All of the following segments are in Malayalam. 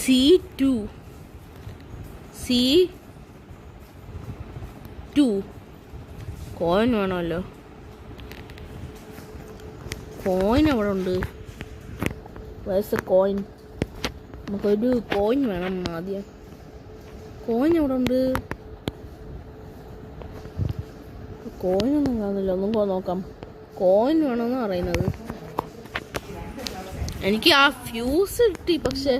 C2 കോയിൻ വേണമല്ലോ. കോയിൻ അവിടെ ഉണ്ട്. കോയിൻ നമുക്കൊരു കോയിൻ വേണം ആദ്യം. കോയിൻ എവിടെ ഉണ്ട്? കോയിനൊന്നും കാണുന്നില്ല. ഒന്നും നോക്കാം. കോയിൻ വേണമെന്ന് പറയുന്നത്. എനിക്ക് ആ ഫ്യൂസ് കിട്ടി, പക്ഷെ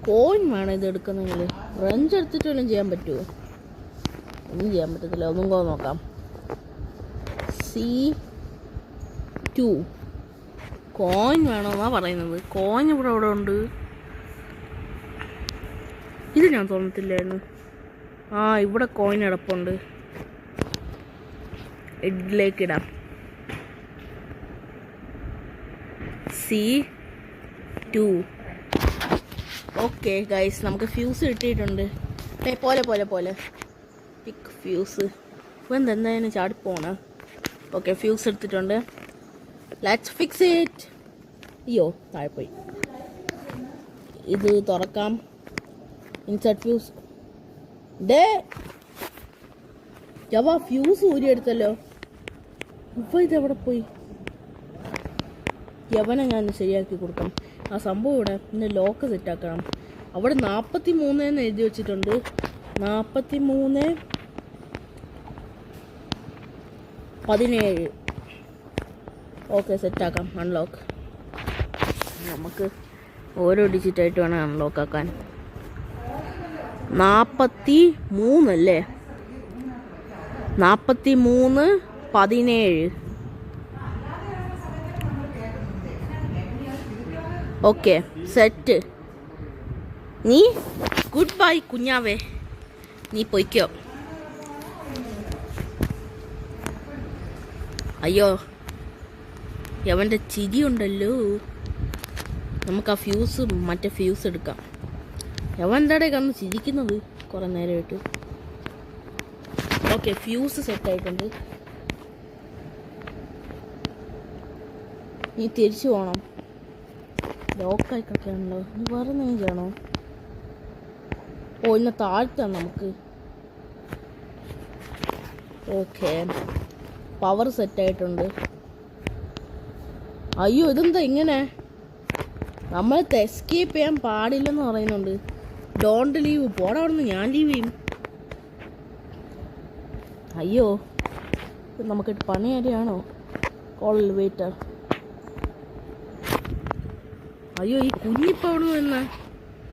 കോയിൻ വേണം ഇത് എടുക്കുന്നെങ്കിൽ. റഞ്ച് എടുത്തിട്ട് വല്ലതും ചെയ്യാൻ പറ്റുമോ? ഒന്നും ചെയ്യാൻ പറ്റത്തില്ല. ഒന്നും നോക്കാം. C2 കോയിൻ വേണമെന്നാണ് പറയുന്നത്. കോയിൻ ഇവിടെ ഉണ്ട്. ഇത് ഞാൻ തോന്നത്തില്ലായിരുന്നു. ഇവിടെ കോയിൻ കിടപ്പുണ്ട്. ഇതിലേക്ക് ഇടാം. C2 ഓക്കെ ഗൈസ്, നമുക്ക് ഫ്യൂസ് കിട്ടിയിട്ടുണ്ട്. പോലെ പിക്ക് ഫ്യൂസ്. ഇപ്പം എന്തായാലും ചാടിപ്പോണ. ഓക്കെ, ഫ്യൂസ് എടുത്തിട്ടുണ്ട്. Let's fix it. അയ്യോ, താഴെ പോയി. ഇത് തുറക്കാം. Insert fuse. ഫ്യൂസ് ഊരിയെടുത്തല്ലോ. ഇപ്പൊ ഇതെവിടെ പോയി? യവനെ ഞാൻ ശരിയാക്കി കൊടുക്കാം. ആ സംഭവം ഇവിടെ പിന്നെ ലോക്ക് സെറ്റാക്കണം. അവിടെ 43 എന്ന് എഴുതി വെച്ചിട്ടുണ്ട്. 43:17. ഓക്കെ, സെറ്റാക്കാം. അൺലോക്ക്. നമുക്ക് ഓരോ ഡിജിറ്റായിട്ട് വേണം അൺലോക്ക് ആക്കാൻ. 43 അല്ലേ? 43:17. Okay, set. നീ ഗുഡ് ബൈ കുഞ്ഞാവേ, നീ പൊയ്ക്കോ. അയ്യോ, അവൻ്റെ ചിരി ഉണ്ടല്ലോ. നമുക്ക് ആ ഫ്യൂസ്, മറ്റേ ഫ്യൂസ് എടുക്കാം. അവൻ എന്താടെ കന്ന് ചിരിക്കുന്നത് കുറെ നേരമായിട്ട്. ഓക്കെ, ഫ്യൂസ് സെറ്റായിട്ടുണ്ട്. നീ തിരിച്ചു പോകണം. ലോക്കായി കിടക്കുകയാണല്ലോ. നീ വേറെ എന്തെങ്കിലും ചെയ്യണോ? ഇന്ന് താഴ്ത്താണ് നമുക്ക്. ഓക്കെ, പവർ സെറ്റായിട്ടുണ്ട്. അയ്യോ, ഇതെന്താ ഇങ്ങനെ? നമ്മൾ എസ്കേപ്പ് ചെയ്യാൻ പാടില്ലെന്ന് പറയുന്നുണ്ട്. Don't leave. പോടാ അവിടുന്ന്. ഞാൻ ലീവ് ചെയ്യും. അയ്യോ, നമുക്ക് പണി ആരെയാണോ? Call waiter. അയ്യോ, ഈ കുഞ്ഞിപ്പോൾ അവിടെ നിന്ന്